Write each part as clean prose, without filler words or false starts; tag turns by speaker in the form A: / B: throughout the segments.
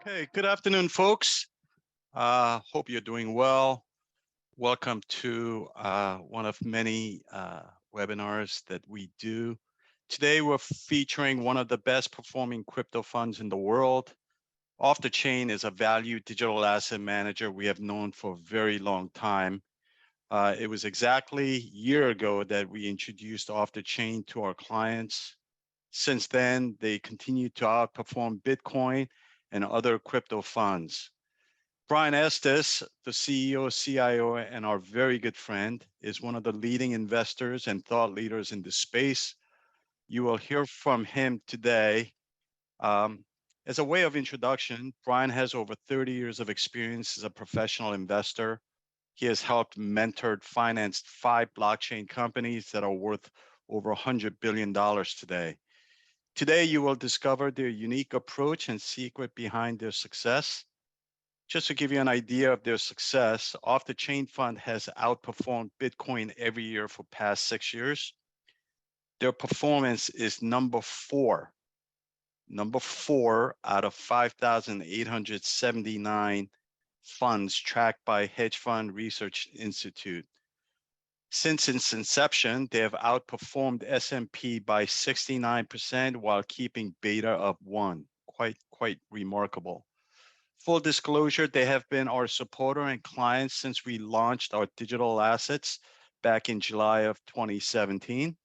A: Okay, good afternoon, folks. Hope you're doing well. Welcome to one of many webinars that we do. Today, we're featuring one of the best performing crypto funds in the world. Off the Chain is a value digital asset manager we have known for a very long time. It was exactly a year ago that we introduced Off the Chain to our clients. Since then, they continue to outperform Bitcoin and other crypto funds. Brian Estes, the CEO, CIO, and our very good friend, is one of the leading investors and thought leaders in this space. You will hear from him today. Um, as a way of introduction, Brian has over 30 years of experience as a professional investor. He has helped mentored, financed 5 blockchain companies that are worth over $100 billion today. Today, you will discover their unique approach and secret behind their success. Just to give you an idea of their success, Off the Chain Fund has outperformed Bitcoin every year for past 6 years. Their performance is number four out of 5,879 funds tracked by Hedge Fund Research Institute. Since its inception, they have outperformed S&P by 69% while keeping beta of 1. Quite remarkable. Full disclosure, they have been our supporter and client since we launched our digital assets back in July of 2017.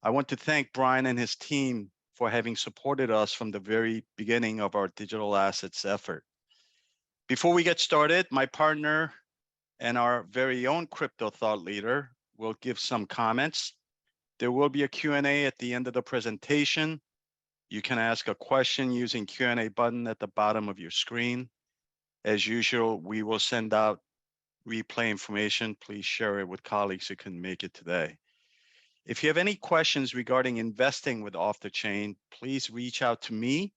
A: I want to thank Brian and his team for having supported us from the very beginning of our digital assets effort. Before we get started, my partner and our very own crypto thought leader will give some comments. There will be a Q&A at the end of the presentation. You can ask a question using Q&A button at the bottom of your screen. As usual, we will send out replay information. Please share it with colleagues who can make it today. If you have any questions regarding investing with Off the Chain, please reach out to me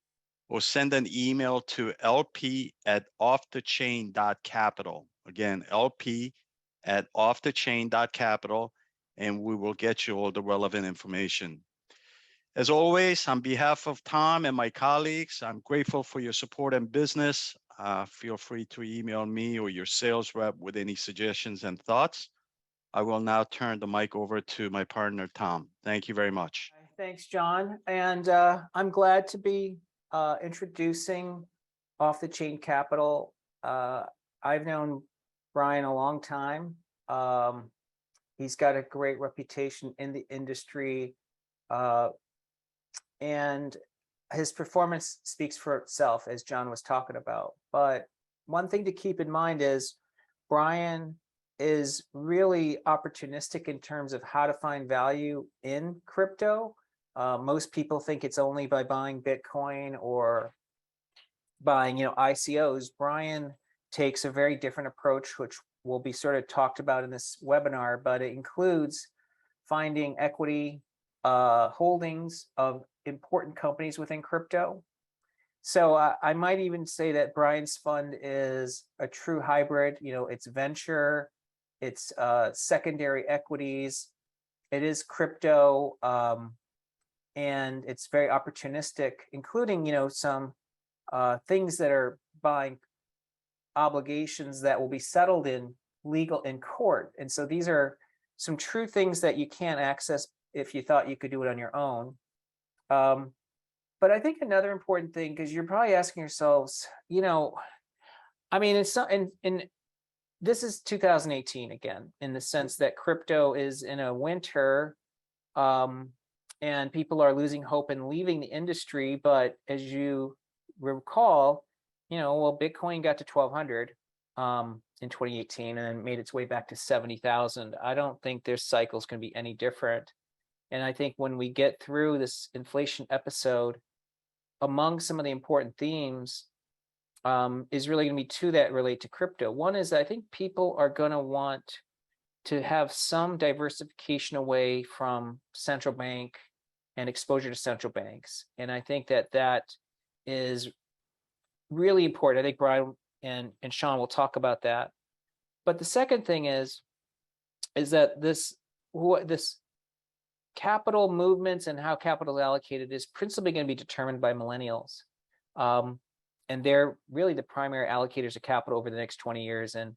A: or send an email to lp@offthechain.capital. Again, lp@offthechain.capital, and we will get you all the relevant information. As always, on behalf of Tom and my colleagues, I'm grateful for your support and business. Feel free to email me or your sales rep with any suggestions and thoughts. I will now turn the mic over to my partner, Tom. Thank you very much.
B: Thanks, John. And I'm glad to be introducing Off the Chain Capital. I've known Brian a long time. He's got a great reputation in the industry. And his performance speaks for itself, as John was talking about. But one thing to keep in mind is Brian is really opportunistic in terms of how to find value in crypto. Most people think it's only by buying Bitcoin or buying, ICOs. Brian takes a very different approach, which will be sort of talked about in this webinar, but it includes finding equity holdings of important companies within crypto. So I might even say that Brian's fund is a true hybrid. It's venture, it's secondary equities, it is crypto, and it's very opportunistic, including some things that are buying obligations that will be settled in court. And so these are some true things that you can't access if you thought you could do it on your own. But I think another important thing, because you're probably asking yourselves, it's not, and this is 2018 again, in the sense that crypto is in a winter, and people are losing hope and leaving the industry. But as you recall, Bitcoin got to 1,200 in 2018 and then made its way back to 70,000. I don't think this cycle is going to be any different. And I think when we get through this inflation episode, among some of the important themes is really going to be two that relate to crypto. One is I think people are going to want to have some diversification away from central bank and exposure to central banks. And I think that is really important. I think Brian and Sean will talk about that. But the second thing is that this capital movements and how capital is allocated is principally going to be determined by millennials. and they're really the primary allocators of capital over the next 20 years. And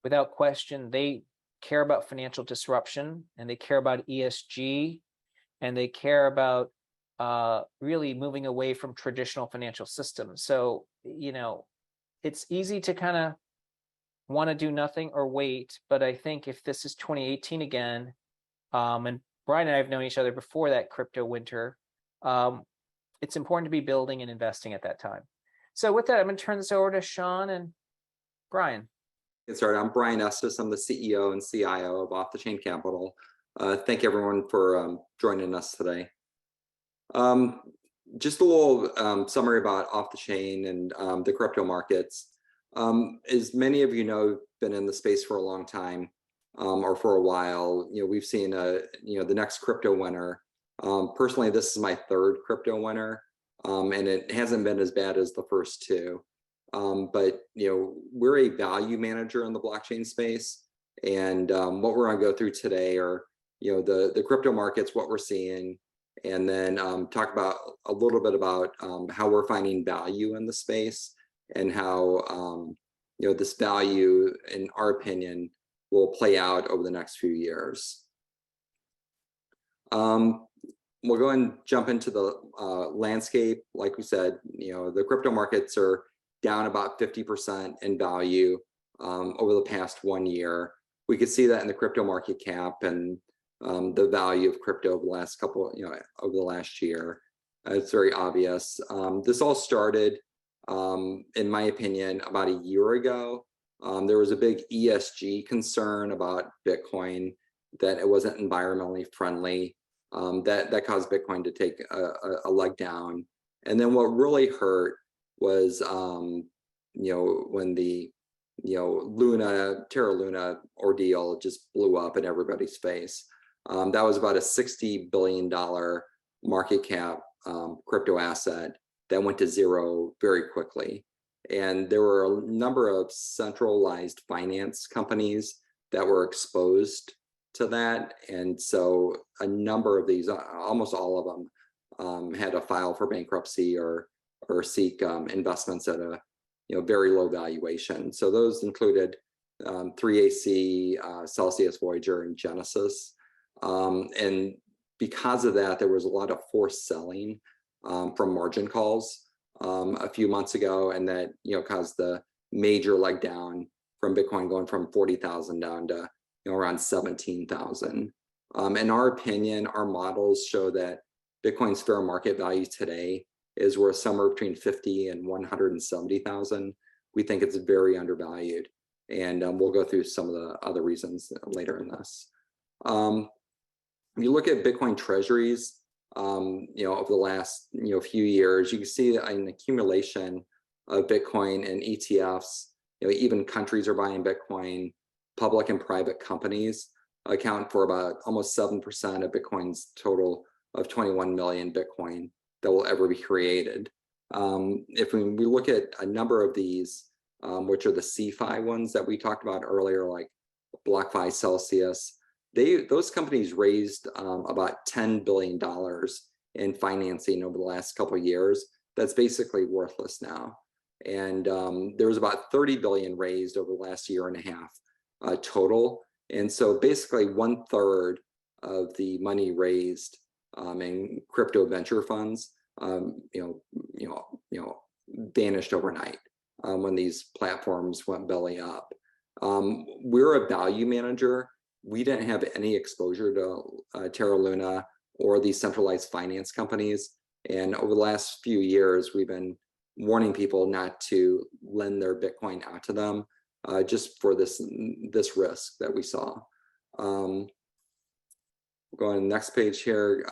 B: without question, they care about financial disruption, and they care about ESG, and they care about really moving away from traditional financial systems. So, it's easy to kind of want to do nothing or wait. But I think if this is 2018 again, and Brian and I have known each other before that crypto winter, it's important to be building and investing at that time. So with that, I'm going to turn this over to Sean and Brian.
C: Get started. I'm Brian Estes. I'm the CEO and CIO of Off the Chain Capital. Thank everyone for joining us today. Just a little summary about Off the Chain and the crypto markets. As many of you know, been in the space for a long time or for a while. We've seen the next crypto winter. Personally, this is my third crypto winter, and it hasn't been as bad as the first two. But we're a value manager in the blockchain space, and what we're going to go through today are the crypto markets, what we're seeing, and then talk about a little bit about how we're finding value in the space and how this value, in our opinion, will play out over the next few years. We'll go and jump into the landscape. Like we said, the crypto markets are down about 50% in value over the past 1 year. We could see that in the crypto market cap and the value of crypto over the last over the last year. It's very obvious. This all started, in my opinion, about a year ago. There was a big ESG concern about Bitcoin, that it wasn't environmentally friendly. That caused Bitcoin to take a leg down. And then what really hurt was, when the Terra Luna ordeal just blew up in everybody's face. That was about a $60 billion market cap crypto asset that went to zero very quickly. And there were a number of centralized finance companies that were exposed to that. And so a number of these, almost all of them, had to file for bankruptcy or seek investments at a very low valuation. So those included 3AC, Celsius, Voyager, and Genesis. And because of that, there was a lot of forced selling from margin calls a few months ago, and that caused the major leg down from Bitcoin going from 40,000 down to around 17,000. In our opinion, our models show that Bitcoin's fair market value today is worth somewhere between 50 and 170,000. We think it's very undervalued, and we'll go through some of the other reasons later in this. If you look at Bitcoin treasuries, over the last few years, you can see an accumulation of Bitcoin and ETFs. Even countries are buying Bitcoin. Public and private companies account for about almost 7% of Bitcoin's total of 21 million Bitcoin that will ever be created. If we look at a number of these, which are the CeFi ones that we talked about earlier, like BlockFi, Celsius, those companies raised about $10 billion in financing over the last couple of years. That's basically worthless now. And there was about 30 billion raised over the last year and a half total. And so basically 1/3 of the money raised in crypto venture funds, vanished overnight when these platforms went belly up. We're a value manager. We didn't have any exposure to Terra Luna or these centralized finance companies. And over the last few years, we've been warning people not to lend their Bitcoin out to them, just for this risk that we saw. Go on to the next page here.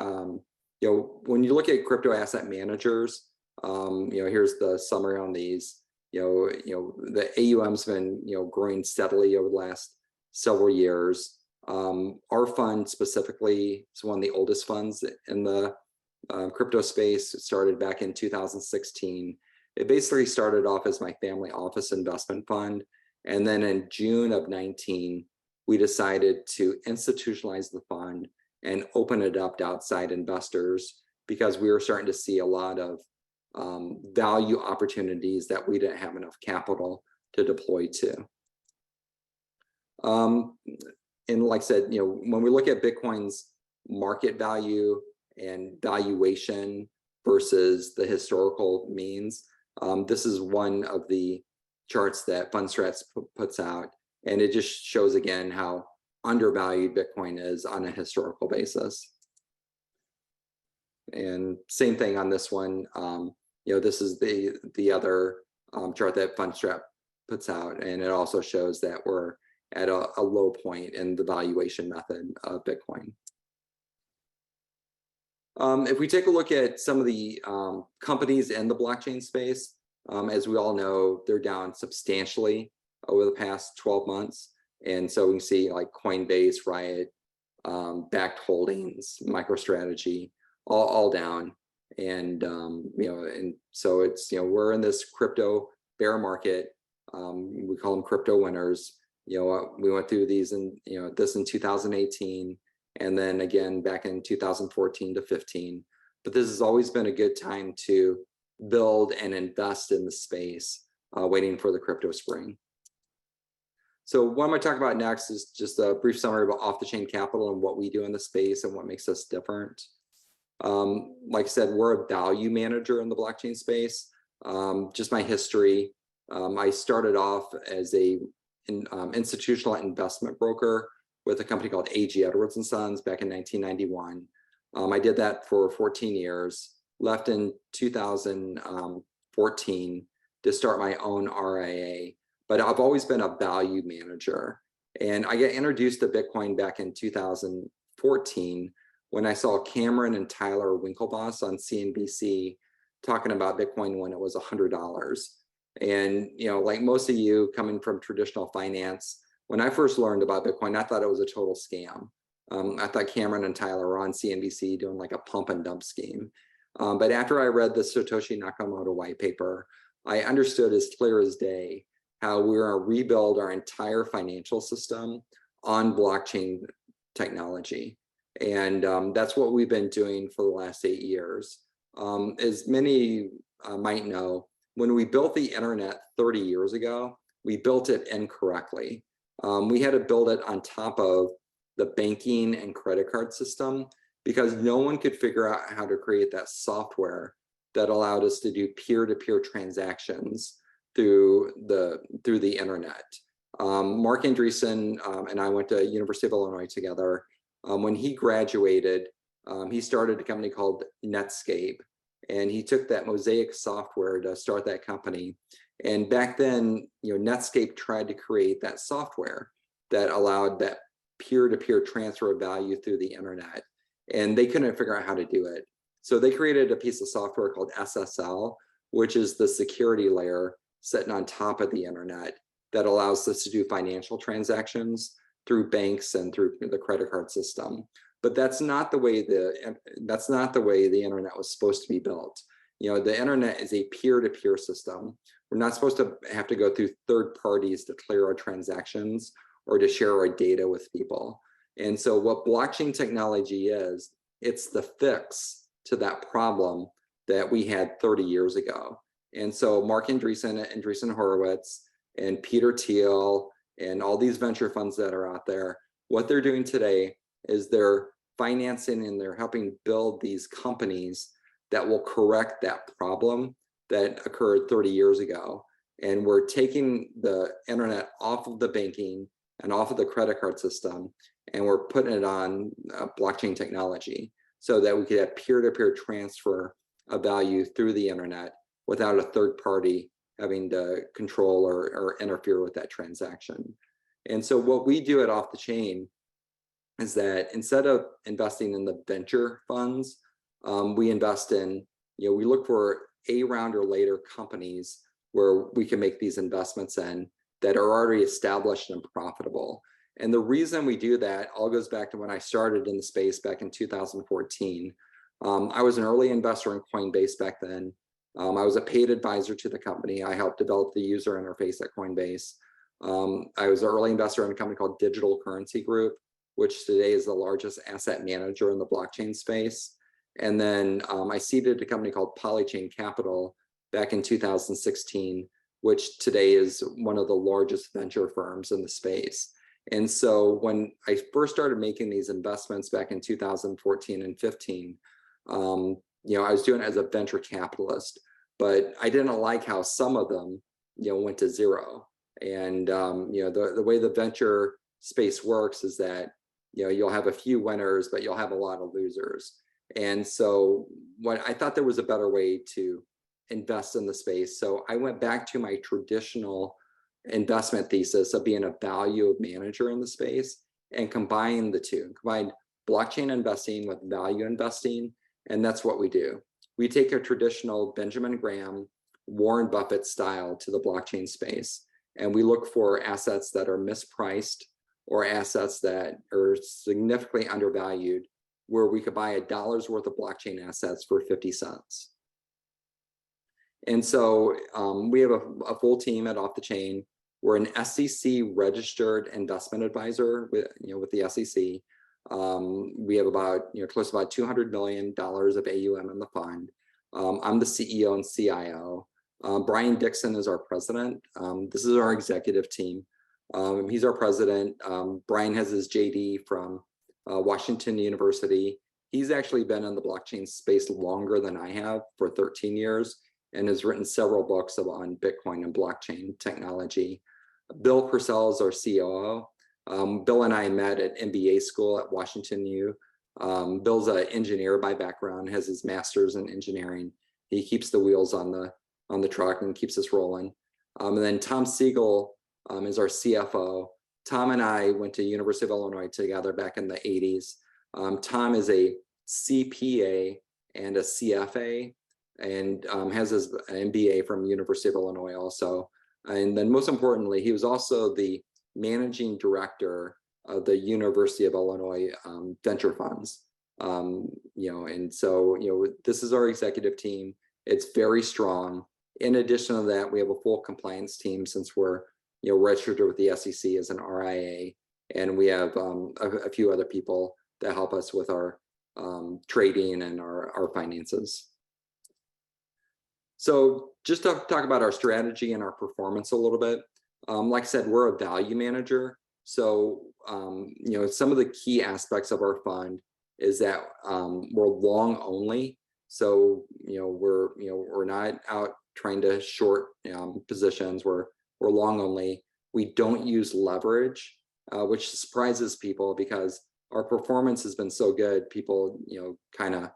C: When you look at crypto asset managers, here's the summary on these. The AUM's been growing steadily over the last several years. Our fund specifically is one of the oldest funds in the crypto space. It started back in 2016. It basically started off as my family office investment fund. And then in June of 19, we decided to institutionalize the fund and open it up to outside investors, because we were starting to see a lot of value opportunities that we didn't have enough capital to deploy to. And like I said, when we look at Bitcoin's market value and valuation versus the historical means, this is one of the charts that Fundstrats puts out, and it just shows again how undervalued Bitcoin is on a historical basis. And same thing on this one. This is the other chart that Fundstrat puts out, and it also shows that we're at a low point in the valuation method of Bitcoin. If we take a look at some of the companies in the blockchain space, as we all know, they're down substantially over the past 12 months. And so we can see like Coinbase, Riot, Bakkt Holdings, MicroStrategy, all down. And, and so it's, we're in this crypto bear market. We call them crypto winners. We went through these in, this in 2018, and then again back in 2014 to 15. But this has always been a good time to build and invest in the space, waiting for the crypto spring. So what I'm going to talk about next is just a brief summary about off-the-chain capital and what we do in the space and what makes us different. Like I said, we're a value manager in the blockchain space. Just my history, I started off as a institutional investment broker with a company called A.G. Edwards & Sons back in 1991. I did that for 14 years, left in 2014 to start my own RIA, but I've always been a value manager. And I got introduced to Bitcoin back in 2014 when I saw Cameron and Tyler Winklevoss on CNBC talking about Bitcoin when it was $100. And, like most of you coming from traditional finance, when I first learned about Bitcoin, I thought it was a total scam. I thought Cameron and Tyler were on CNBC doing like a pump and dump scheme. But after I read the Satoshi Nakamoto white paper, I understood as clear as day how we were going to rebuild our entire financial system on blockchain technology. And that's what we've been doing for the last 8 years. As many might know, when we built the internet 30 years ago, we built it incorrectly. We had to build it on top of the banking and credit card system because no one could figure out how to create that software that allowed us to do peer-to-peer transactions through the internet. Mark Andreessen and I went to University of Illinois together. When he graduated, he started a company called Netscape, and he took that Mosaic software to start that company. And back then, Netscape tried to create that software that allowed that peer-to-peer transfer of value through the internet, and they couldn't figure out how to do it. So they created a piece of software called SSL, which is the security layer sitting on top of the internet that allows us to do financial transactions through banks and through the credit card system. But that's not the way the internet was supposed to be built. The internet is a peer-to-peer system. We're not supposed to have to go through third parties to clear our transactions or to share our data with people. And so what blockchain technology is, it's the fix to that problem that we had 30 years ago. And so Mark Andreessen at Andreessen Horowitz and Peter Thiel and all these venture funds that are out there, what they're doing today is they're financing and they're helping build these companies that will correct that problem that occurred 30 years ago. And we're taking the internet off of the banking and off of the credit card system, and we're putting it on blockchain technology so that we could have peer-to-peer transfer of value through the internet without a third party having to control or interfere with that transaction. And so what we do at Off the Chain is that instead of investing in the venture funds, we invest in, we look for A round or later companies where we can make these investments in that are already established and profitable. And the reason we do that all goes back to when I started in the space back in 2014. I was an early investor in Coinbase back then. I was a paid advisor to the company. I helped develop the user interface at Coinbase. I was an early investor in a company called Digital Currency Group, which today is the largest asset manager in the blockchain space. And then I seeded a company called Polychain Capital back in 2016, which today is one of the largest venture firms in the space. And so when I first started making these investments back in 2014 and 15, I was doing it as a venture capitalist, but I didn't like how some of them, went to zero. And, the way the venture space works is that, you'll have a few winners, but you'll have a lot of losers. And so I thought there was a better way to invest in the space. So I went back to my traditional investment thesis of being a value manager in the space and combine the two, combine blockchain investing with value investing. And that's what we do. We take a traditional Benjamin Graham, Warren Buffett style to the blockchain space. And we look for assets that are mispriced or assets that are significantly undervalued, where we could buy $1 worth of blockchain assets for 50 cents. And so we have a full team at Off the Chain. We're an SEC registered investment advisor with the SEC. We have about close to about $200 million of AUM in the fund. I'm the CEO and CIO. Brian Dixon is our president. This is our executive team. He's our president. Brian has his JD from Washington University. He's actually been in the blockchain space longer than I have, for 13 years, and has written several books on Bitcoin and blockchain technology. Bill Purcell is our COO. Bill and I met at MBA school at Washington U. Bill's an engineer by background, has his master's in engineering. He keeps the wheels on the truck and keeps us rolling. And then Tom Siegel is our CFO. Tom and I went to University of Illinois together back in the 80s. Tom is a CPA and a CFA, and has his MBA from University of Illinois also. And then most importantly, he was also the managing director of the University of Illinois venture funds. And so, this is our executive team. It's very strong. In addition to that, we have a full compliance team, since we're registered with the SEC as an RIA, and we have a few other people that help us with our trading and our finances. So just to talk about our strategy and our performance a little bit, like I said, we're a value manager. So some of the key aspects of our fund is that we're long only. So we're not out trying to short positions. We're long only. We don't use leverage, which surprises people because our performance has been so good. People kind of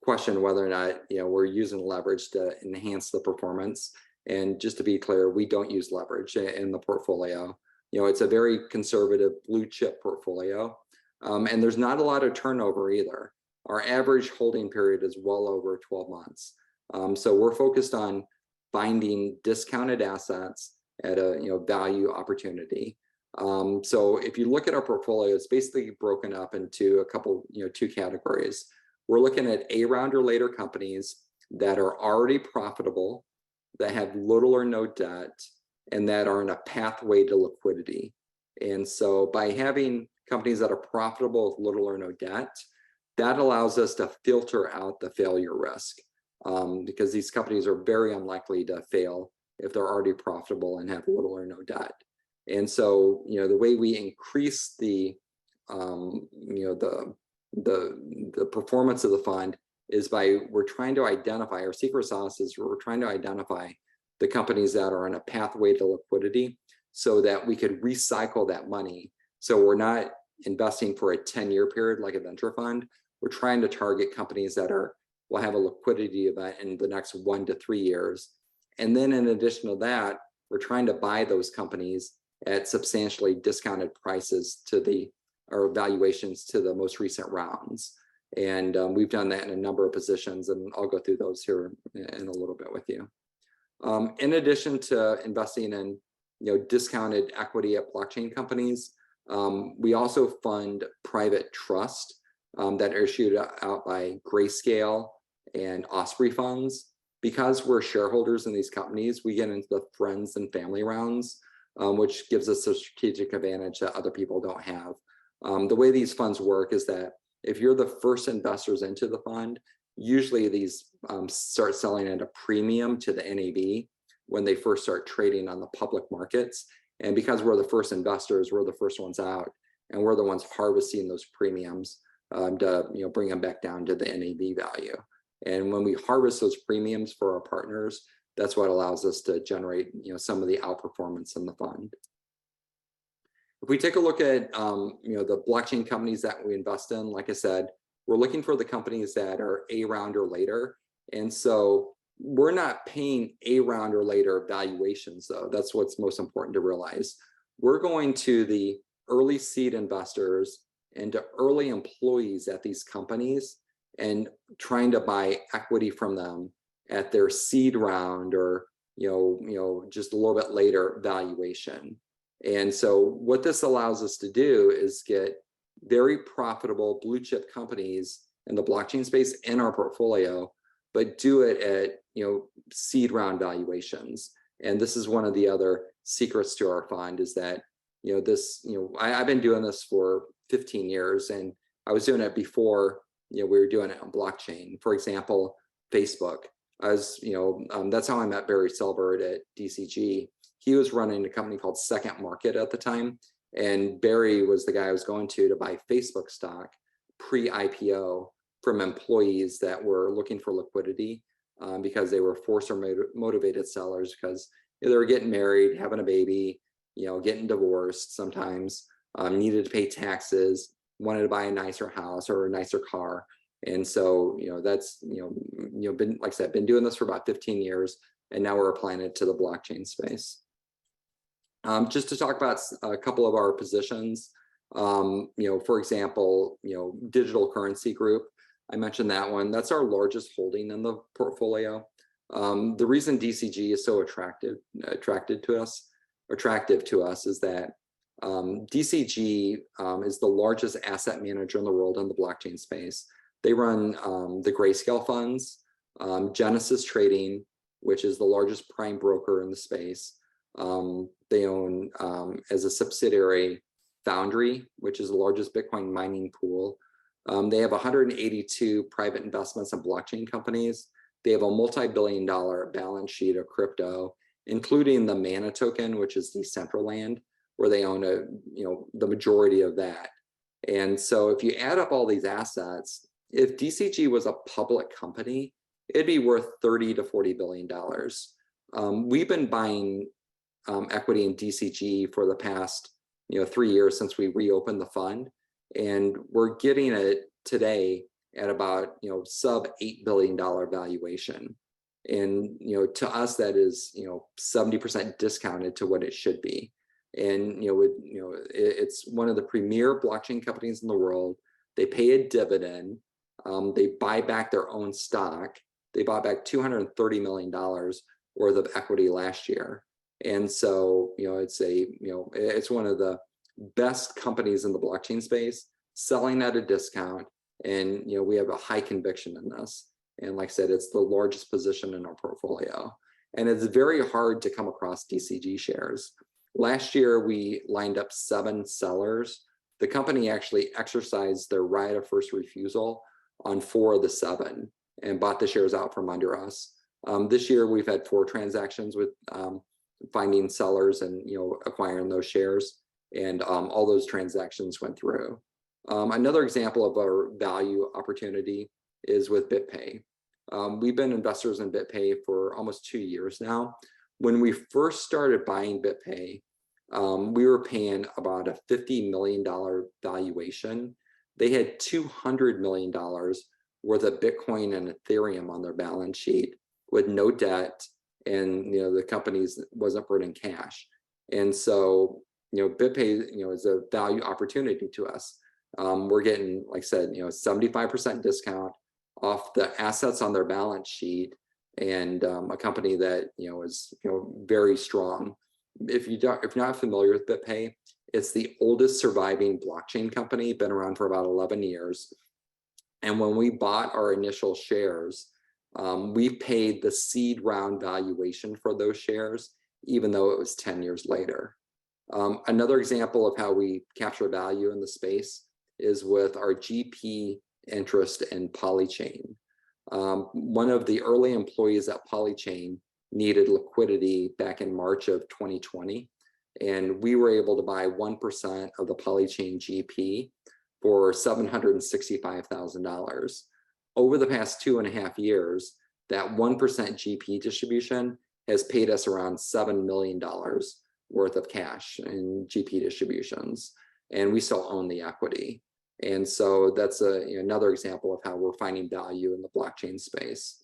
C: question whether or not we're using leverage to enhance the performance. And just to be clear, we don't use leverage in the portfolio. It's a very conservative blue chip portfolio, and there's not a lot of turnover either. Our average holding period is well over 12 months. So we're focused on finding discounted assets at a value opportunity. So if you look at our portfolio, it's basically broken up into a couple, two categories. We're looking at A round or later companies that are already profitable, that have little or no debt, and that are in a pathway to liquidity. And so by having companies that are profitable with little or no debt, that allows us to filter out the failure risk, because these companies are very unlikely to fail if they're already profitable and have little or no debt. And so, the way we increase the performance of the fund is we're trying to identify, our secret sauce is we're trying to identify the companies that are on a pathway to liquidity so that we could recycle that money. So we're not investing for a 10-year period like a venture fund. We're trying to target companies that will have a liquidity event in the next 1 to 3 years. And then in addition to that, we're trying to buy those companies at substantially discounted prices or valuations to the most recent rounds. And we've done that in a number of positions, and I'll go through those here in a little bit with you. In addition to investing in discounted equity at blockchain companies, we also fund private trust that are issued out by Grayscale and Osprey funds. Because we're shareholders in these companies, we get into the friends and family rounds, which gives us a strategic advantage that other people don't have. The way these funds work is that if you're the first investors into the fund, usually these start selling at a premium to the NAV when they first start trading on the public markets. And because we're the first investors, we're the first ones out, and we're the ones harvesting those premiums to bring them back down to the NAV value. And when we harvest those premiums for our partners, that's what allows us to generate some of the outperformance in the fund. If we take a look at the blockchain companies that we invest in, like I said, we're looking for the companies that are A round or later. And so we're not paying A round or later valuations, though. That's what's most important to realize. We're going to the early seed investors and to early employees at these companies and trying to buy equity from them at their seed round or just a little bit later valuation. And so what this allows us to do is get very profitable blue chip companies in the blockchain space in our portfolio, but do it at seed round valuations. And this is one of the other secrets to our fund is that I've been doing this for 15 years, and I was doing it before we were doing it on blockchain. For example, Facebook. That's how I met Barry Silbert at DCG. He was running a company called Second Market at the time, and Barry was the guy I was going to buy Facebook stock pre-IPO from employees that were looking for liquidity because they were forced or motivated sellers because they were getting married, having a baby, getting divorced sometimes, needed to pay taxes, wanted to buy a nicer house or a nicer car. And so, that's, been, like I said, been doing this for about 15 years, and now we're applying it to the blockchain space. Just to talk about a couple of our positions, for example, Digital Currency Group, I mentioned that one. That's our largest holding in the portfolio. The reason DCG is so attractive to us is that DCG is the largest asset manager in the world in the blockchain space. They run the Grayscale funds, Genesis Trading, which is the largest prime broker in the space. They own, as a subsidiary, Foundry, which is the largest Bitcoin mining pool. They have 182 private investments in blockchain companies. They have a multi-billion-dollar balance sheet of crypto, including the Mana token, which is Decentraland, where they own the majority of that. And so if you add up all these assets, if DCG was a public company, it'd be worth $30 to $40 billion. We've been buying equity in DCG for the past 3 years since we reopened the fund, and we're getting it today at about sub $8 billion valuation. And to us that is 70% discounted to what it should be. And it's one of the premier blockchain companies in the world. They pay a dividend. They buy back their own stock. They bought back $230 million worth of equity last year. And so it's one of the best companies in the blockchain space, selling at a discount. And we have a high conviction in this. And like I said, it's the largest position in our portfolio. And it's very hard to come across DCG shares. Last year, we lined up 7 sellers. The company actually exercised their right of first refusal on 4 of the 7 and bought the shares out from under us. This year, we've had 4 transactions with finding sellers and acquiring those shares. And all those transactions went through. Another example of our value opportunity is with BitPay. We've been investors in BitPay for almost 2 years now. When we first started buying BitPay, we were paying about a $50 million valuation. They had $200 million worth of Bitcoin and Ethereum on their balance sheet with no debt, and the company wasn't burning cash. And so BitPay is a value opportunity to us. We're getting, like I said, 75% discount off the assets on their balance sheet, and a company that is very strong. If you're not familiar with BitPay, it's the oldest surviving blockchain company, been around for about 11 years. And when we bought our initial shares, we paid the seed round valuation for those shares, even though it was 10 years later. Another example of how we capture value in the space is with our GP interest in Polychain. One of the early employees at Polychain needed liquidity back in March of 2020. And we were able to buy 1% of the Polychain GP for $765,000. Over the past 2.5 years, that 1% GP distribution has paid us around $7 million worth of cash in GP distributions. And we still own the equity. And so that's another example of how we're finding value in the blockchain space.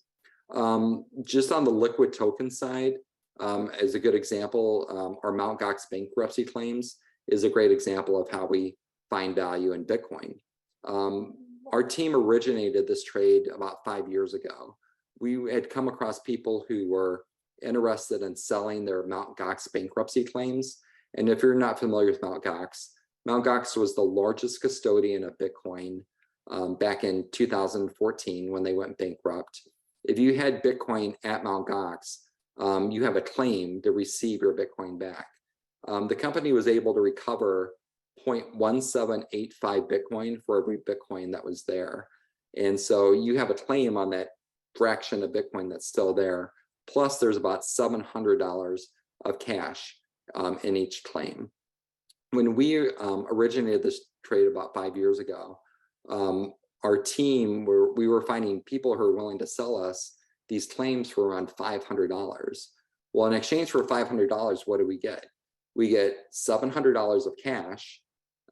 C: Just on the liquid token side, as a good example, our Mt. Gox bankruptcy claims is a great example of how we find value in Bitcoin. Our team originated this trade about 5 years ago. We had come across people who were interested in selling their Mt. Gox bankruptcy claims. And if you're not familiar with Mt. Gox was the largest custodian of Bitcoin back in 2014 when they went bankrupt. If you had Bitcoin at Mt. Gox, you have a claim to receive your Bitcoin back. The company was able to recover 0.1785 Bitcoin for every Bitcoin that was there. And so you have a claim on that fraction of Bitcoin that's still there. Plus there's about $700 of cash in each claim. When we originated this trade about 5 years ago, our team, we were finding people who were willing to sell us these claims for around $500. Well, in exchange for $500, what do we get? We get $700 of cash,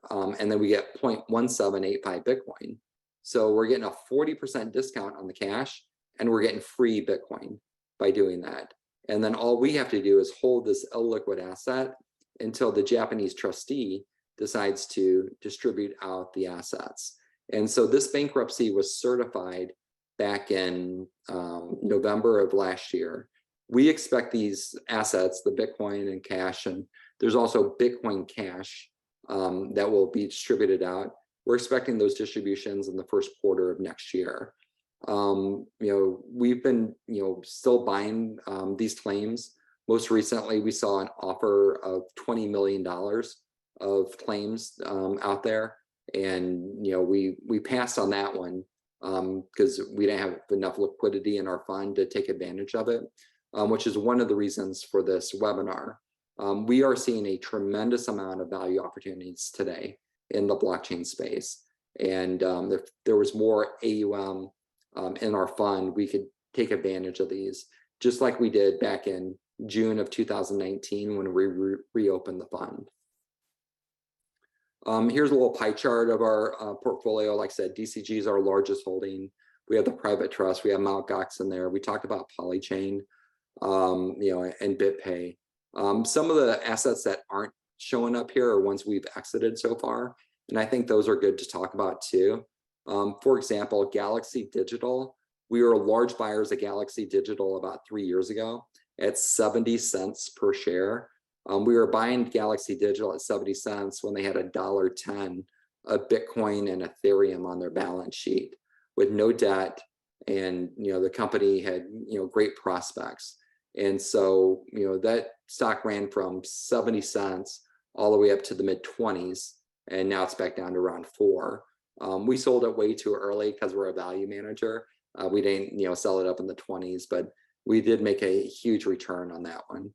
C: and then we get 0.1785 Bitcoin. So we're getting a 40% discount on the cash, and we're getting free Bitcoin by doing that. And then all we have to do is hold this illiquid asset until the Japanese trustee decides to distribute out the assets. And so this bankruptcy was certified back in November of last year. We expect these assets, the Bitcoin and cash, and there's also Bitcoin Cash that will be distributed out. We're expecting those distributions in the first quarter of next year. We've been, still buying these claims. Most recently, we saw an offer of $20 million of claims out there. And, we passed on that one because we didn't have enough liquidity in our fund to take advantage of it, which is one of the reasons for this webinar. We are seeing a tremendous amount of value opportunities today in the blockchain space. And if there was more AUM in our fund, we could take advantage of these, just like we did back in June of 2019 when we reopened the fund. Here's a little pie chart of our portfolio. Like I said, DCG is our largest holding. We have the private trust. We have Mt. Gox in there. We talked about Polychain, and BitPay. Some of the assets that aren't showing up here are ones we've exited so far, and I think those are good to talk about too. For example, Galaxy Digital. We were large buyers of Galaxy Digital about 3 years ago at 70 cents per share. We were buying Galaxy Digital at 70 cents when they had $1.10 of Bitcoin and Ethereum on their balance sheet with no debt. And, the company had, great prospects. And so, that stock ran from 70 cents all the way up to the mid 20s. And now it's back down to around 4. We sold it way too early because we're a value manager. We didn't, sell it up in the 20s, but we did make a huge return on that one.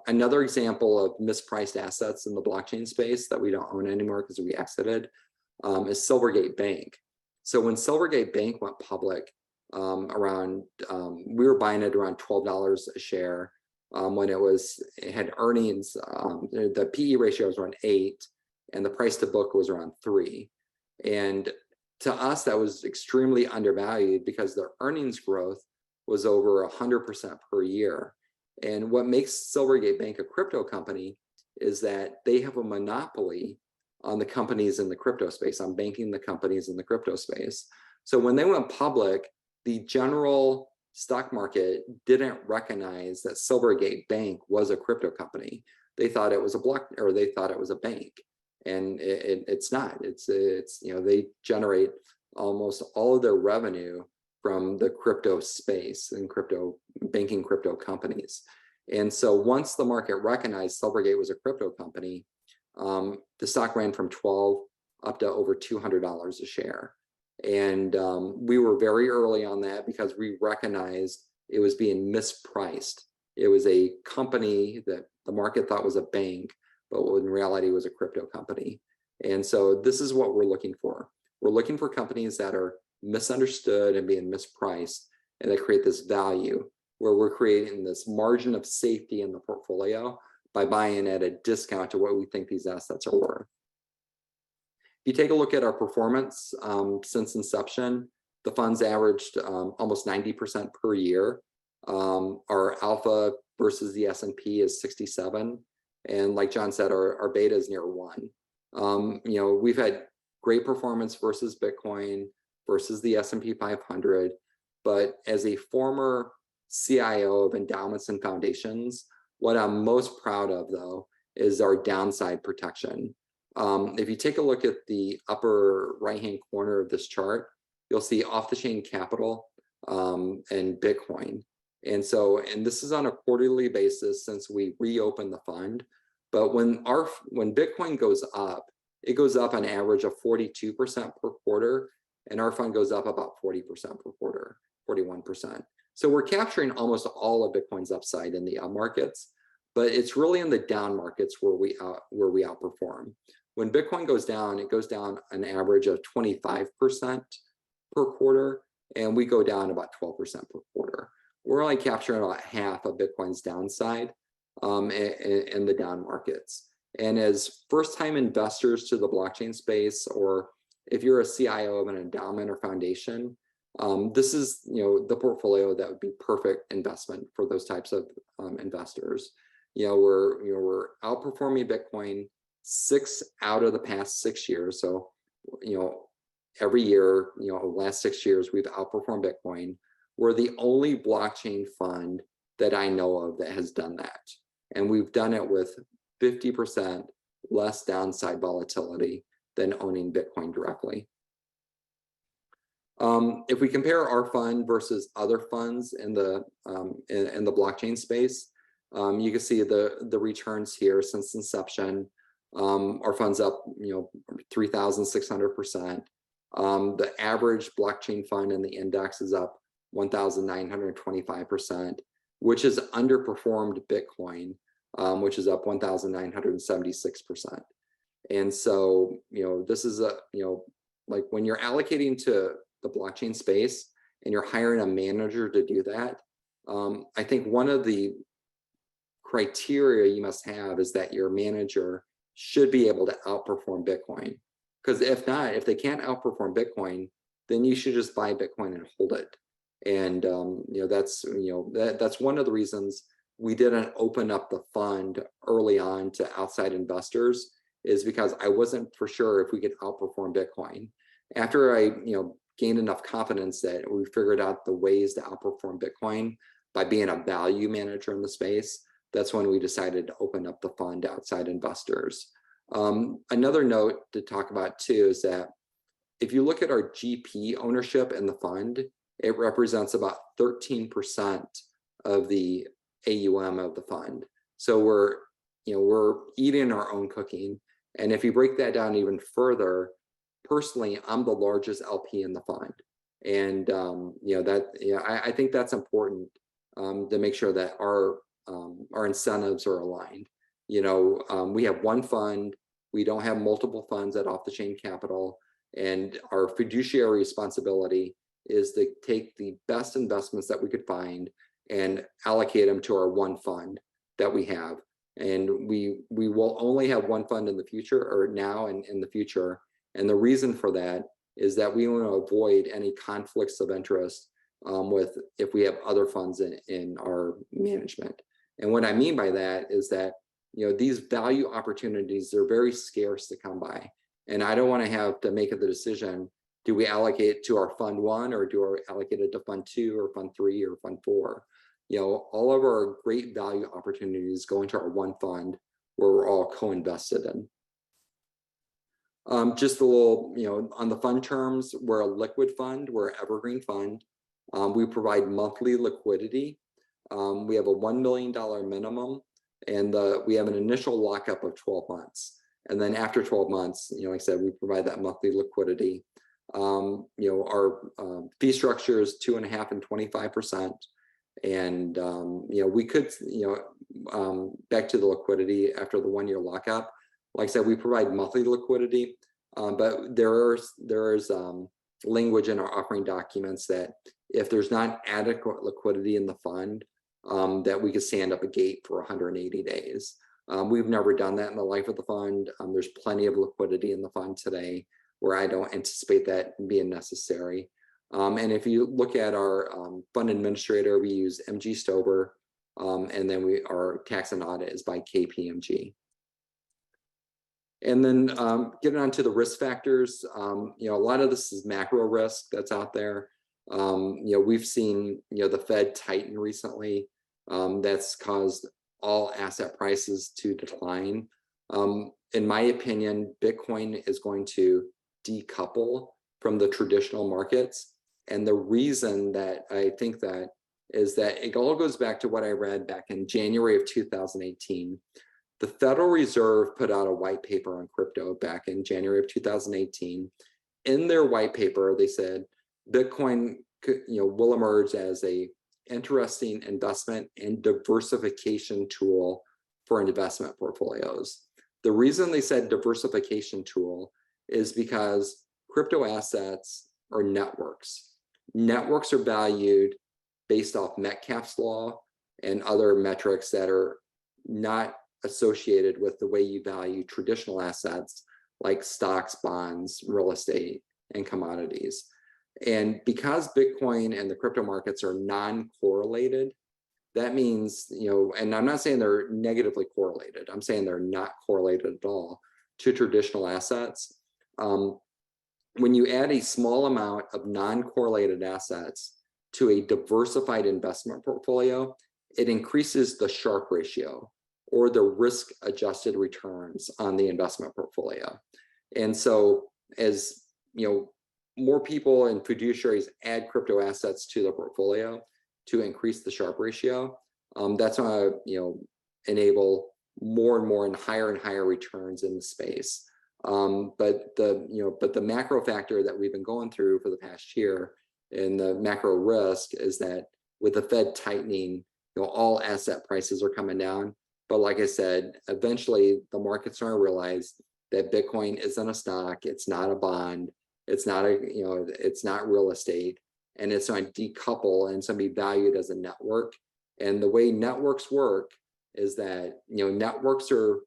C: Another example of mispriced assets in the blockchain space that we don't own anymore because we exited is Silvergate Bank. So when Silvergate Bank went public, we were buying it around $12 a share when it had earnings. The PE ratio was around 8, and the price to book was around 3. And to us, that was extremely undervalued because their earnings growth was over 100% per year. And what makes Silvergate Bank a crypto company is that they have a monopoly on the companies in the crypto space, on banking the companies in the crypto space. So when they went public, the general stock market didn't recognize that Silvergate Bank was a crypto company. They thought it was they thought it was a bank, and it's not. It's they generate almost all of their revenue from the crypto space and banking crypto companies. And so once the market recognized Silvergate was a crypto company, the stock ran from 12 up to over $200 a share. And we were very early on that because we recognized it was being mispriced. It was a company that the market thought was a bank, but in reality was a crypto company. And so this is what we're looking for. We're looking for companies that are misunderstood and being mispriced, and that create this value where we're creating this margin of safety in the portfolio by buying at a discount to what we think these assets are worth. If you take a look at our performance since inception, the funds averaged almost 90% per year. Our alpha versus the S&P is 67. And like John said, our beta is near 1. We've had great performance versus Bitcoin, versus the S&P 500. But as a former CIO of endowments and foundations, what I'm most proud of, though, is our downside protection. If you take a look at the upper right-hand corner of this chart, you'll see off-the-chain capital and Bitcoin. And this is on a quarterly basis since we reopened the fund. But when Bitcoin goes up, it goes up an average of 42% per quarter, and our fund goes up about 40% per quarter, 41%. So we're capturing almost all of Bitcoin's upside in the up markets, but it's really in the down markets where we outperform. When Bitcoin goes down, it goes down an average of 25% per quarter, and we go down about 12% per quarter. We're only capturing about half of Bitcoin's downside in the down markets. And as first-time investors to the blockchain space, or if you're a CIO of an endowment or foundation, this is the portfolio that would be perfect investment for those types of investors. We're outperforming Bitcoin 6 out of the past 6 years. So every year, the last 6 years, we've outperformed Bitcoin. We're the only blockchain fund that I know of that has done that. And we've done it with 50% less downside volatility than owning Bitcoin directly. If we compare our fund versus other funds in the blockchain space, you can see the returns here since inception. Our fund's up 3,600%. The average blockchain fund in the index is up 1,925%, which has underperformed Bitcoin, which is up 1,976%. And so, this is like when you're allocating to the blockchain space and you're hiring a manager to do that, I think one of the criteria you must have is that your manager should be able to outperform Bitcoin. Because if not, if they can't outperform Bitcoin, then you should just buy Bitcoin and hold it. And that's one of the reasons we didn't open up the fund early on to outside investors, is because I wasn't for sure if we could outperform Bitcoin. After I gained enough confidence that we figured out the ways to outperform Bitcoin by being a value manager in the space, that's when we decided to open up the fund to outside investors. Another note to talk about too is that if you look at our GP ownership in the fund, it represents about 13% of the AUM of the fund. So we're eating our own cooking. And if you break that down even further, personally, I'm the largest LP in the fund. And I think that's important to make sure that our incentives are aligned. We have one fund. We don't have multiple funds at off-the-chain capital. And our fiduciary responsibility is to take the best investments that we could find and allocate them to our one fund that we have. And we will only have one fund in the future, or now and in the future. And the reason for that is that we want to avoid any conflicts of interest with if we have other funds in our management. And what I mean by that is that these value opportunities are very scarce to come by. And I don't want to have to make the decision, do we allocate to our fund 1, or do we allocate it to fund 2 or fund 3 or fund 4? All of our great value opportunities go into our one fund where we're all co-invested in. Just a little, on the fund terms, we're a liquid fund, we're an evergreen fund. We provide monthly liquidity. We have a $1 million minimum, and we have an initial lockup of 12 months. And then after 12 months, like I said, we provide that monthly liquidity. Our fee structure is 2.5% and 25%. And, we could, back to the liquidity after the 1 year lockup. Like I said, we provide monthly liquidity, but there is language in our offering documents that if there's not adequate liquidity in the fund, that we could stand up a gate for 180 days. We've never done that in the life of the fund. There's plenty of liquidity in the fund today where I don't anticipate that being necessary. And if you look at our fund administrator, we use MG Stover, and then our tax and audit is by KPMG. And then getting on to the risk factors, a lot of this is macro risk that's out there. We've seen, the Fed tighten recently. That's caused all asset prices to decline. In my opinion, Bitcoin is going to decouple from the traditional markets. And the reason that I think that is that it all goes back to what I read back in January of 2018. The Federal Reserve put out a white paper on crypto back in January of 2018. In their white paper, they said Bitcoin will emerge as a interesting investment and diversification tool for investment portfolios. The reason they said diversification tool is because crypto assets are networks. Networks are valued based off Metcalfe's law and other metrics that are not associated with the way you value traditional assets like stocks, bonds, real estate, and commodities. And because Bitcoin and the crypto markets are non-correlated, that means, and I'm not saying they're negatively correlated, I'm saying they're not correlated at all to traditional assets. When you add a small amount of non-correlated assets to a diversified investment portfolio, it increases the Sharpe ratio, or the risk-adjusted returns on the investment portfolio. And so as more people and fiduciaries add crypto assets to the portfolio to increase the Sharpe ratio, that's going to enable more and more and higher returns in the space. But the macro factor that we've been going through for the past year and the macro risk is that with the Fed tightening, all asset prices are coming down. But like I said, eventually the market's going to realize that Bitcoin isn't a stock, it's not a bond, it's not it's not real estate, and it's going to decouple and it's going to be valued as a network. And the way networks work is that networks are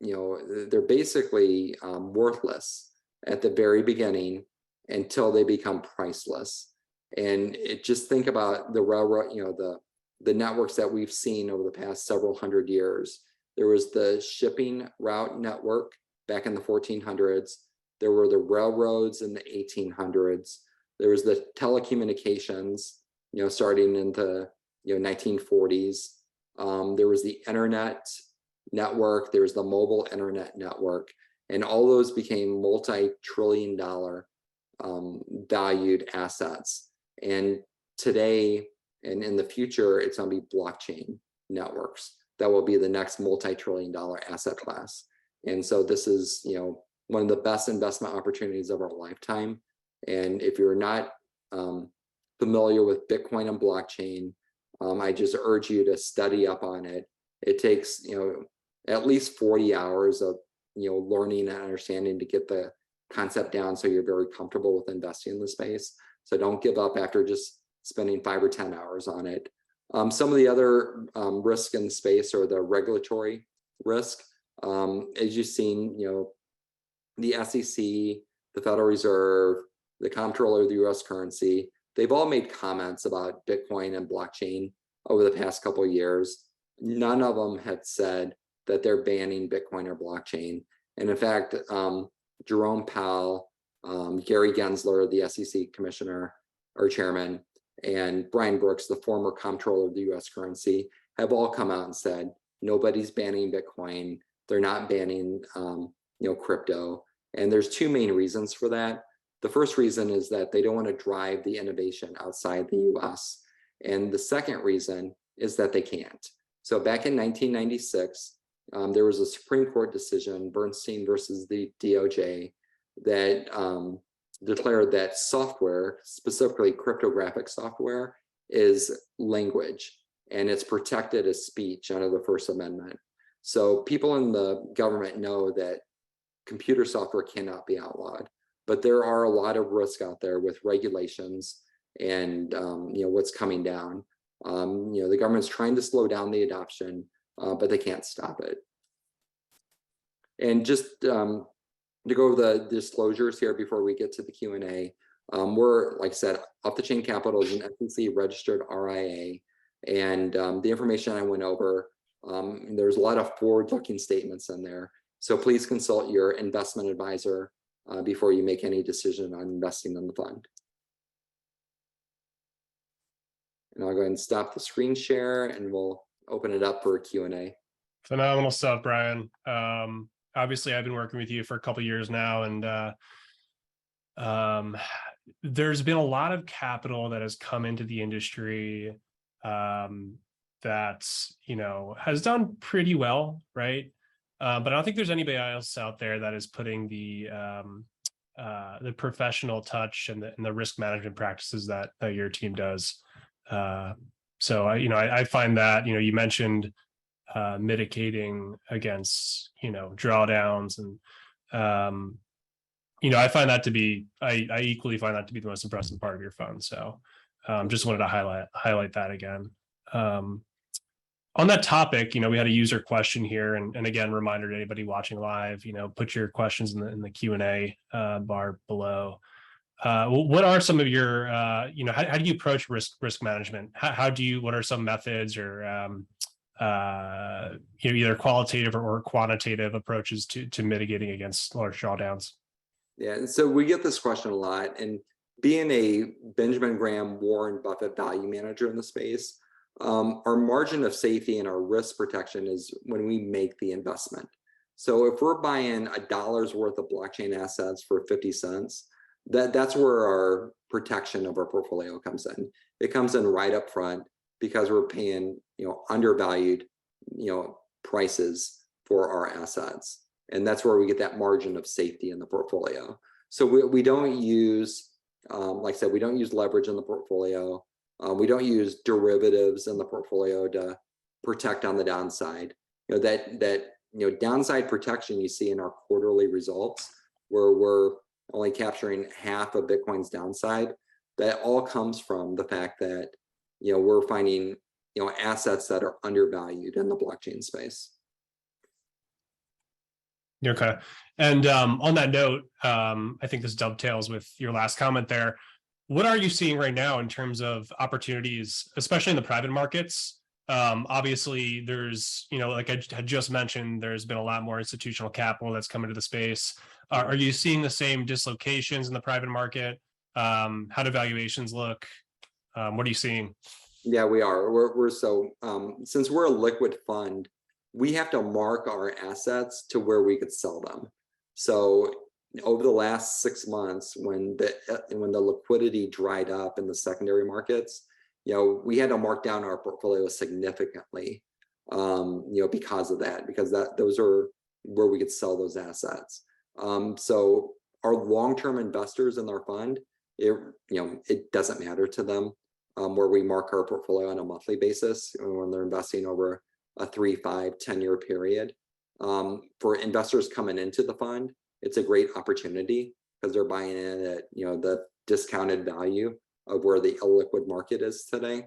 C: they're basically worthless at the very beginning until they become priceless. And just think about the railroad, the networks that we've seen over the past several hundred years. There was the shipping route network back in the 1400s. There were the railroads in the 1800s. There was the telecommunications, starting in the 1940s. There was the internet network. There was the mobile internet network, and all those became multi-trillion-dollar valued assets. And today, and in the future, it's going to be blockchain networks that will be the next multi-trillion-dollar asset class. And so this is, one of the best investment opportunities of our lifetime. And if you're not familiar with Bitcoin and blockchain, I just urge you to study up on it. It takes, at least 40 hours of, learning and understanding to get the concept down so you're very comfortable with investing in the space. So don't give up after just spending 5 or 10 hours on it. Some of the other risk in the space are the regulatory risk. As you've seen, the SEC, the Federal Reserve, the Comptroller of the US currency, they've all made comments about Bitcoin and blockchain over the past couple of years. None of them had said that they're banning Bitcoin or blockchain. And in fact, Jerome Powell, Gary Gensler, the SEC commissioner or chairman, and Brian Brooks, the former Comptroller of the US currency, have all come out and said, nobody's banning Bitcoin. They're not banning, crypto. And there's two main reasons for that. The first reason is that they don't want to drive the innovation outside the US. And the second reason is that they can't. So back in 1996, there was a Supreme Court decision, Bernstein versus the DOJ, that declared that software, specifically cryptographic software, is language and it's protected as speech under the First Amendment. So people in the government know that computer software cannot be outlawed, but there are a lot of risk out there with regulations and what's coming down. The government's trying to slow down the adoption, but they can't stop it. And just to go over the disclosures here before we get to the Q&A, we're, like I said, Off the Chain Capital is an SEC registered RIA, and the information I went over, there's a lot of forward-looking statements in there. So please consult your investment advisor before you make any decision on investing in the fund. And I'll go ahead and stop the screen share and we'll open it up for a Q&A.
D: Phenomenal stuff, Brian. Obviously, I've been working with you for a couple of years now, and there's been a lot of capital that has come into the industry that has done pretty well, right? But I don't think there's anybody else out there that is putting the professional touch and the risk management practices that your team does. So I find that you mentioned mitigating against drawdowns, and I find that to be I equally find that to be the most impressive part of your fund. So just wanted to highlight that again. On that topic, we had a user question here, and again, reminder to anybody watching live, put your questions in the Q&A bar below. What are some of your how do you approach risk management? What are some methods or either qualitative or quantitative approaches to mitigating against large drawdowns?
C: Yeah, and so we get this question a lot, and being a Benjamin Graham, Warren Buffett value manager in the space, our margin of safety and our risk protection is when we make the investment. So if we're buying $1 worth of blockchain assets for 50 cents, that's where our protection of our portfolio comes in. It comes in right up front because we're paying undervalued prices for our assets, and that's where we get that margin of safety in the portfolio. So we don't use like I said, we don't use leverage in the portfolio. We don't use derivatives in the portfolio to protect on the downside. Downside protection you see in our quarterly results, where we're only capturing half of Bitcoin's downside. That all comes from the fact that we're finding assets that are undervalued in the blockchain space.
D: Okay. And on that note, I think this dovetails with your last comment there. What are you seeing right now in terms of opportunities, especially in the private markets? Obviously, there's, like I had just mentioned, there's been a lot more institutional capital that's come into the space. Are you seeing the same dislocations in the private market? How do valuations look? What are you seeing?
C: Yeah, we are. We're so since we're a liquid fund, we have to mark our assets to where we could sell them. So over the last 6 months, when the liquidity dried up in the secondary markets, we had to mark down our portfolio significantly, because of that, because those are where we could sell those assets. So our long-term investors in our fund, it doesn't matter to them where we mark our portfolio on a monthly basis when they're investing over a 3, 5, 10-year period. For investors coming into the fund, it's a great opportunity because they're buying in at the discounted value of where the illiquid market is today.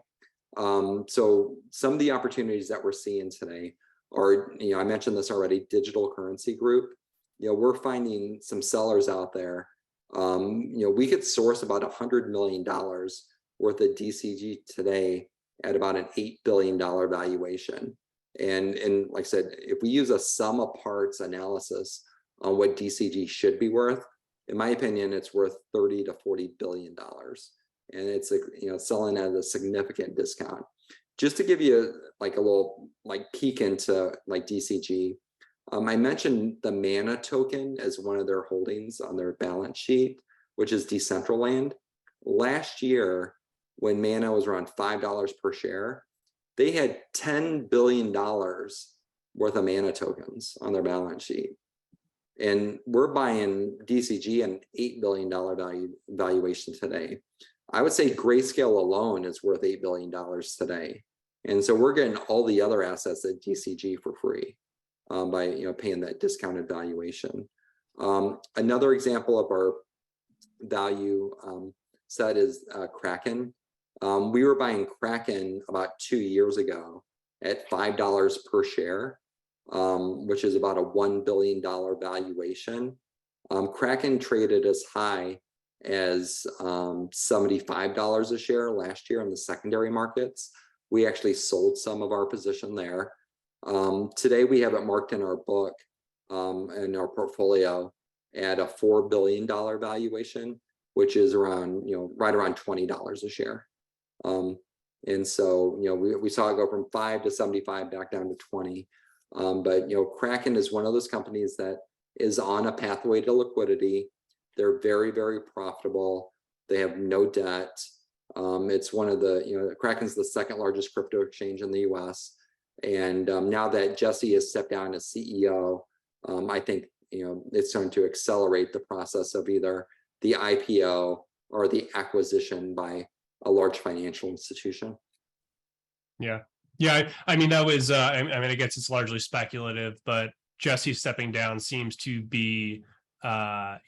C: So some of the opportunities that we're seeing today are, I mentioned this already, Digital Currency Group. We're finding some sellers out there. We could source about $100 million worth of DCG today at about an $8 billion valuation. And like I said, if we use a sum of parts analysis on what DCG should be worth, in my opinion, it's worth $30 to $40 billion. And it's selling at a significant discount. Just to give you a little peek into DCG, I mentioned the Mana token as one of their holdings on their balance sheet, which is Decentraland. Last year, when Mana was around $5 per share, they had $10 billion worth of mana tokens on their balance sheet. And we're buying DCG an $8 billion valuation today. I would say Grayscale alone is worth $8 billion today. And so we're getting all the other assets at DCG for free by paying that discounted valuation. Another example of our value set is Kraken. We were buying Kraken about 2 years ago at $5 per share, which is about a $1 billion valuation. Kraken traded as high as $75 a share last year in the secondary markets. We actually sold some of our position there. Today we have it marked in our book in our portfolio at a $4 billion valuation, which is around, right around $20 a share. And so, we saw it go from 5 to 75 back down to 20. But, Kraken is one of those companies that is on a pathway to liquidity. They're very, very profitable. They have no debt. It's one of the, Kraken's the second largest crypto exchange in the US. And now that Jesse has stepped down as CEO, I think, it's going to accelerate the process of either the IPO or the acquisition by a large financial institution.
D: Yeah. Yeah. I mean, that was, I guess it's largely speculative, but Jesse stepping down seems to be, a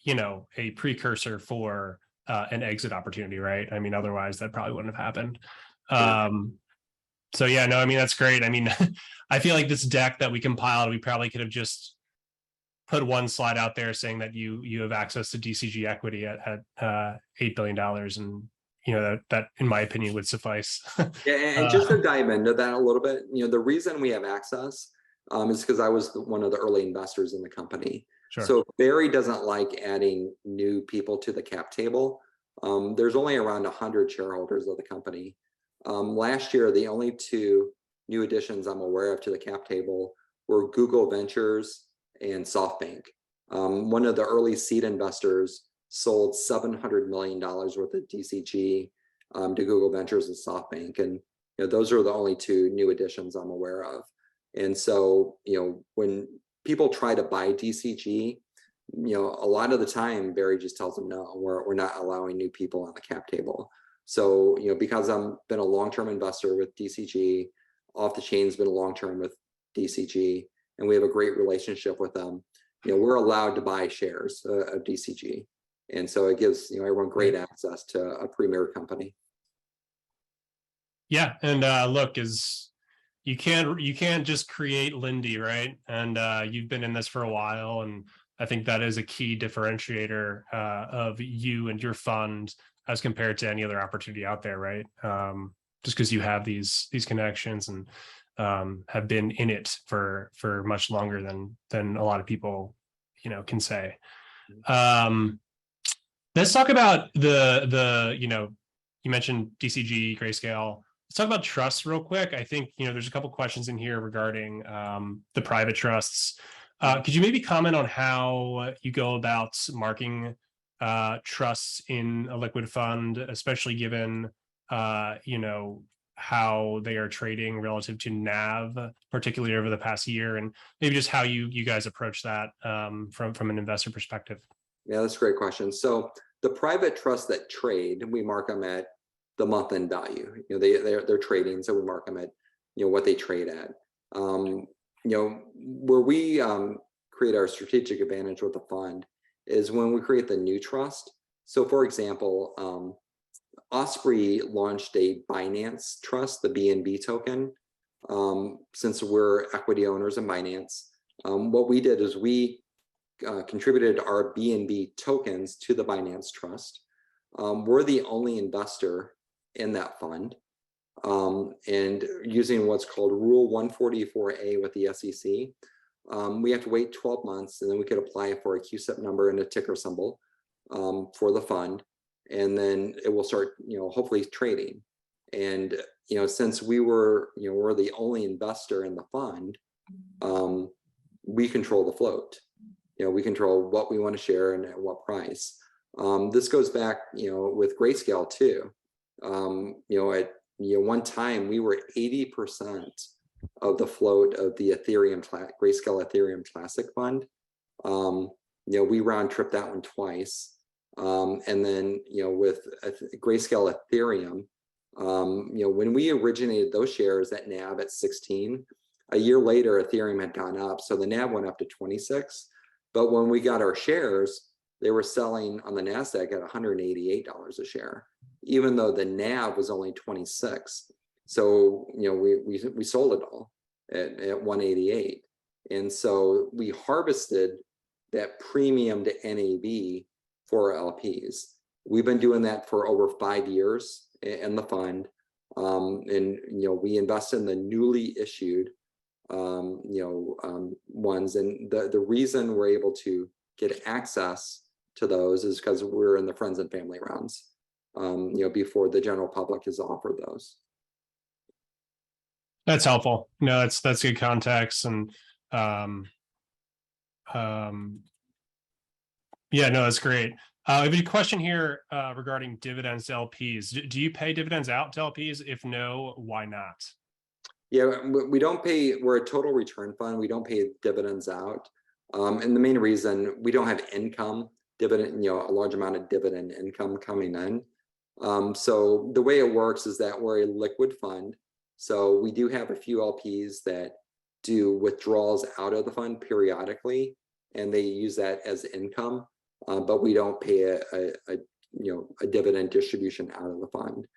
D: precursor for an exit opportunity, right? I mean, otherwise that probably wouldn't have happened. So yeah, no, I mean, that's great. I mean, I feel like this deck that we compiled, we probably could have just put one slide out there saying that you have access to DCG equity at $8 billion. And, that in my opinion would suffice.
C: Yeah, and just to dive into that a little bit, the reason we have access is because I was one of the early investors in the company.
D: Sure.
C: So Barry doesn't like adding new people to the cap table. There's only around 100 shareholders of the company. Last year, the only 2 new additions I'm aware of to the cap table were Google Ventures and SoftBank. One of the early seed investors sold $700 million worth of DCG to Google Ventures and SoftBank. And those are the only 2 new additions I'm aware of. And so, when people try to buy DCG, a lot of the time, Barry just tells them, no, we're not allowing new people on the cap table. So, because I've been a long-term investor with DCG, Off the Chain's been a long-term with DCG, and we have a great relationship with them, we're allowed to buy shares of DCG. And so it gives everyone great access to a premier company.
D: Yeah, and look, you can't just create Lindy, right? And you've been in this for a while, and I think that is a key differentiator of you and your fund as compared to any other opportunity out there, right? Just because you have these connections and have been in it for much longer than a lot of people can say. Let's talk about the you mentioned DCG, Grayscale. Let's talk about trusts real quick. I think there's a couple questions in here regarding the private trusts. Could you maybe comment on how you go about marking trusts in a liquid fund, especially given how they are trading relative to NAV, particularly over the past year, and maybe just how you guys approach that from an investor perspective?
C: Yeah, that's a great question. So the private trusts that trade, we mark them at the month-end value. They're trading, so we mark them at what they trade at. Where we create our strategic advantage with the fund is when we create the new trust. So, for example, Osprey launched a Binance trust, the BNB token. Since we're equity owners in Binance, what we did is we contributed our BNB tokens to the Binance trust. We're the only investor in that fund, and using what's called Rule 144A with the SEC, we have to wait 12 months, and then we could apply for a QSIP number and a ticker symbol for the fund, and then it will start, hopefully trading. And since we're the only investor in the fund, we control the float. We control what we want to share and at what price. This goes back, with Grayscale too. At one time we were 80% of the float of the Grayscale Ethereum Classic Fund. We round trip that one twice. And then, with Grayscale Ethereum, when we originated those shares at NAV at 16, a year later, Ethereum had gone up. So the NAV went up to 26. But when we got our shares, they were selling on the NASDAQ at $188 a share, even though the NAV was only 26. So, we sold it all at 188. And so we harvested that premium to NAV for our LPs. We've been doing that for over 5 years in the fund. And, we invest in the newly issued, ones. And the reason we're able to get access to those is because we're in the friends and family rounds, before the general public is offered those.
D: That's helpful. No, that's good context. And yeah, no, that's great. I have a question here regarding dividends to LPs. Do you pay dividends out to LPs? If no, why not?
C: Yeah, we don't pay. We're a total return fund. We don't pay dividends out. And the main reason, we don't have income dividend, a large amount of dividend income coming in. So the way it works is that we're a liquid fund. So we do have a few LPs that do withdrawals out of the fund periodically, and they use that as income. But we don't pay a dividend distribution out of the fund.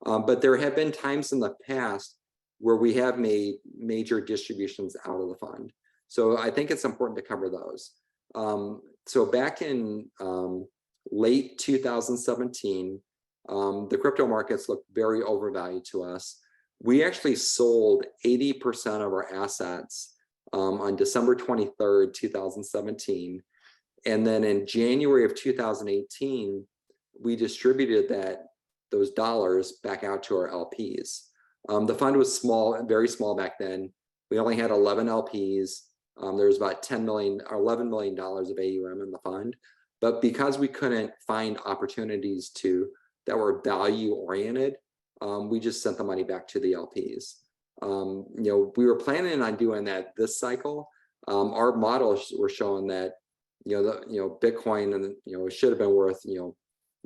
C: But there have been times in the past where we have made major distributions out of the fund. So I think it's important to cover those. So back in late 2017, the crypto markets looked very overvalued to us. We actually sold 80% of our assets on December 23rd, 2017. And then in January of 2018, we distributed those dollars back out to our LPs. The fund was small, very small back then. We only had 11 LPs. There was about $10 million or $11 million of AUM in the fund. But because we couldn't find opportunities that were value oriented, we just sent the money back to the LPs. We were planning on doing that this cycle. Our models were showing that Bitcoin and it should have been worth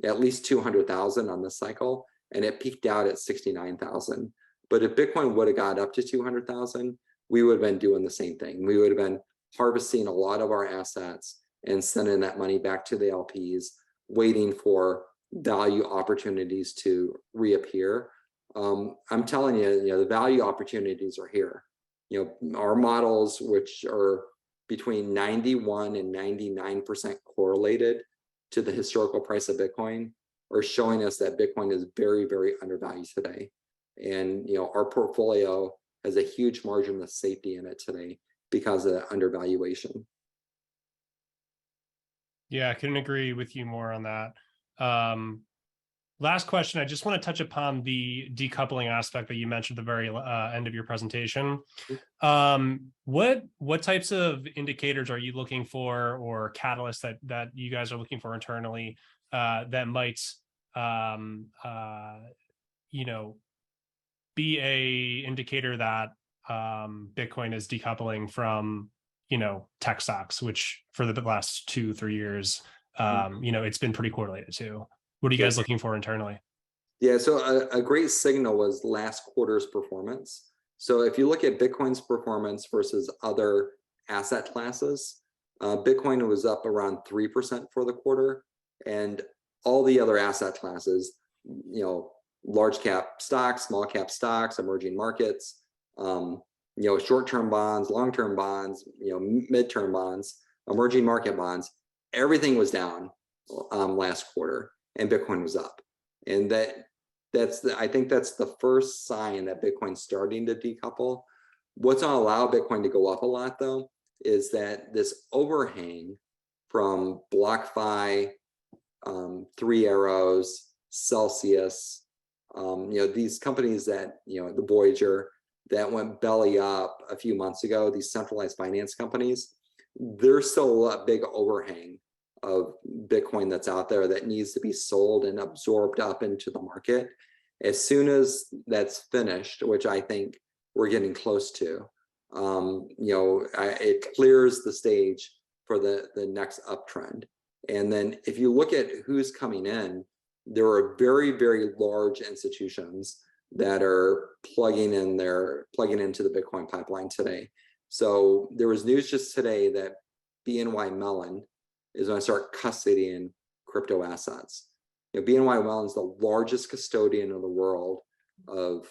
C: at least 200,000 on this cycle, and it peaked out at 69,000. But if Bitcoin would have got up to 200,000, we would have been doing the same thing. We would have been harvesting a lot of our assets and sending that money back to the LPs, waiting for value opportunities to reappear. I'm telling you, the value opportunities are here. Our models, which are between 91 and 99% correlated to the historical price of Bitcoin, are showing us that Bitcoin is very, very undervalued today. And our portfolio has a huge margin of safety in it today because of the undervaluation.
D: Yeah, I couldn't agree with you more on that. Last question, I just want to touch upon the decoupling aspect that you mentioned at the very end of your presentation. What types of indicators are you looking for, or catalysts that you guys are looking for internally that might be a indicator that Bitcoin is decoupling from tech stocks, which for the last 2-3 years it's been pretty correlated to? What are you guys looking for internally?
C: Yeah, so a great signal was last quarter's performance. So if you look at Bitcoin's performance versus other asset classes, Bitcoin was up around 3% for the quarter, and all the other asset classes, large cap stocks, small cap stocks, emerging markets, short-term bonds, long-term bonds, mid-term bonds, emerging market bonds, everything was down last quarter, and Bitcoin was up. And I think that's the first sign that Bitcoin's starting to decouple. What's going to allow Bitcoin to go up a lot, though, is that this overhang from BlockFi, Three Arrows, Celsius, these companies that, the Voyager, that went belly up a few months ago, these centralized finance companies, there's still a big overhang of Bitcoin that's out there that needs to be sold and absorbed up into the market. As soon as that's finished, which I think we're getting close to. It clears the stage for the next uptrend. And then if you look at who's coming in, there are very, very large institutions that are plugging into the Bitcoin pipeline today. So there was news just today that BNY Mellon is going to start custodying crypto assets. BNY Mellon is the largest custodian in the world of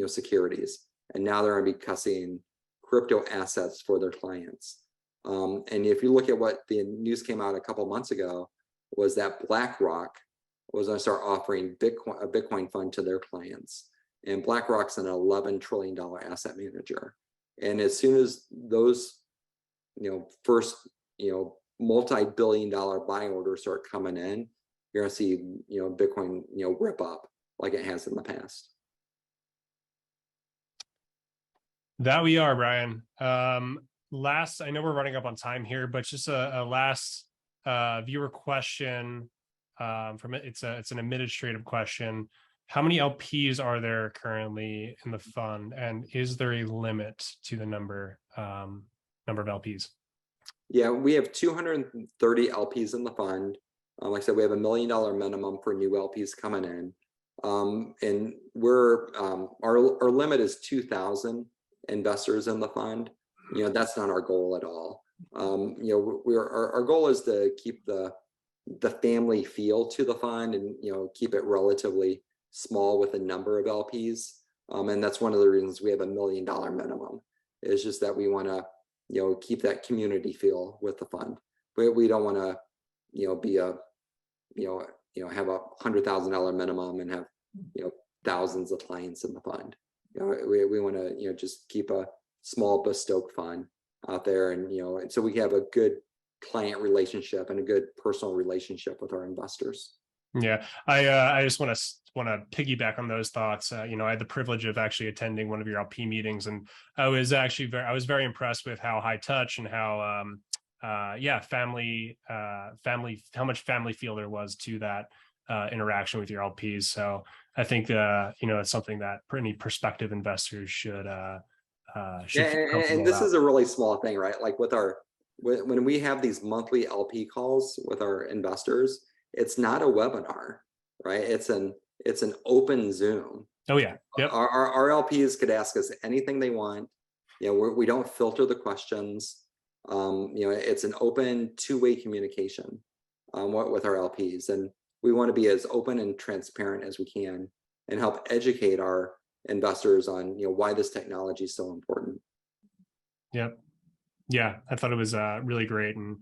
C: securities, and now they're going to be custodying crypto assets for their clients. And if you look at what the news came out a couple months ago, was that BlackRock was going to start offering a Bitcoin fund to their clients. And BlackRock's an $11 trillion asset manager. And as soon as those, first, multi-billion-dollar buying orders start coming in, you're going to see, Bitcoin, rip up like it has in the past.
D: That we are, Brian. Last, I know we're running up on time here, but just a last viewer question it's an administrative question. How many LPs are there currently in the fund, and is there a limit to the number of LPs?
C: Yeah, we have 230 LPs in the fund. Like I said, we have $1 million minimum for new LPs coming in, and we're our limit is 2,000 investors in the fund. That's not our goal at all. Our goal is to keep the family feel to the fund, and keep it relatively small with a number of LPs. And that's one of the reasons we have $1 million minimum. It's just that we want to keep that community feel with the fund. We don't want to be a have a $100,000 minimum and have thousands of clients in the fund. We want to just keep a small bespoke fund out there, and so we have a good client relationship and a good personal relationship with our investors.
D: Yeah, I just want to piggyback on those thoughts. I had the privilege of actually attending one of your LP meetings, and I was very impressed with how high touch and how family how much family feel there was to that interaction with your LPs. So I think it's something that any prospective investors should
C: and this is a really small thing, right? Like when we have these monthly LP calls with our investors, it's not a webinar, right? It's an open Zoom.
D: Oh yeah, yep.
C: Our LPs could ask us anything they want. We don't filter the questions. It's an open two-way communication with our LPs, and we want to be as open and transparent as we can and help educate our investors on why this technology is so important.
D: Yep. Yeah, I thought it was really great, and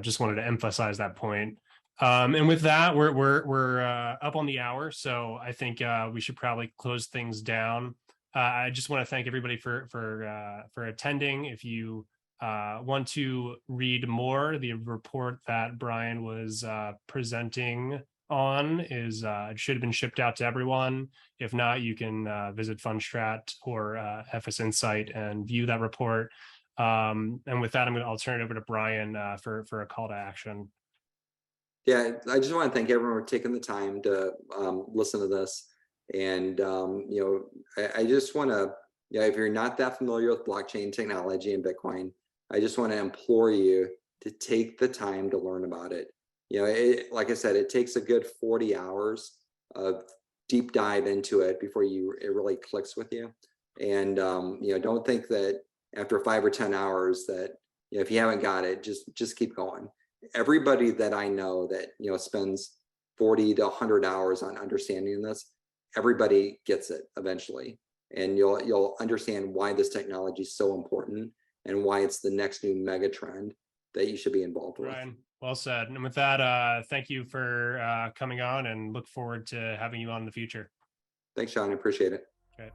D: just wanted to emphasize that point. And with that, we're up on the hour, so I think we should probably close things down. I just want to thank everybody for attending. If you want to read more, the report that Brian was presenting on is it should have been shipped out to everyone. If not, you can visit Fundstrat or FS Insight and view that report. And with that, I'll turn it over to Brian for a call to action.
C: Yeah, I just want to thank everyone for taking the time to listen to this. And I just want to, if you're not that familiar with blockchain technology and Bitcoin, I just want to implore you to take the time to learn about it. Like I said, it takes a good 40 hours of deep dive into it before it really clicks with you. And don't think that after 5 or 10 hours that if you haven't got it, just keep going. Everybody that I know that spends 40 to 100 hours on understanding this, everybody gets it eventually, and you'll understand why this technology is so important and why it's the next new mega trend that you should be involved with.
D: Brian, well said. And with that, thank you for coming on, and look forward to having you on in the future.
C: Thanks, Sean. I appreciate it.
D: Okay.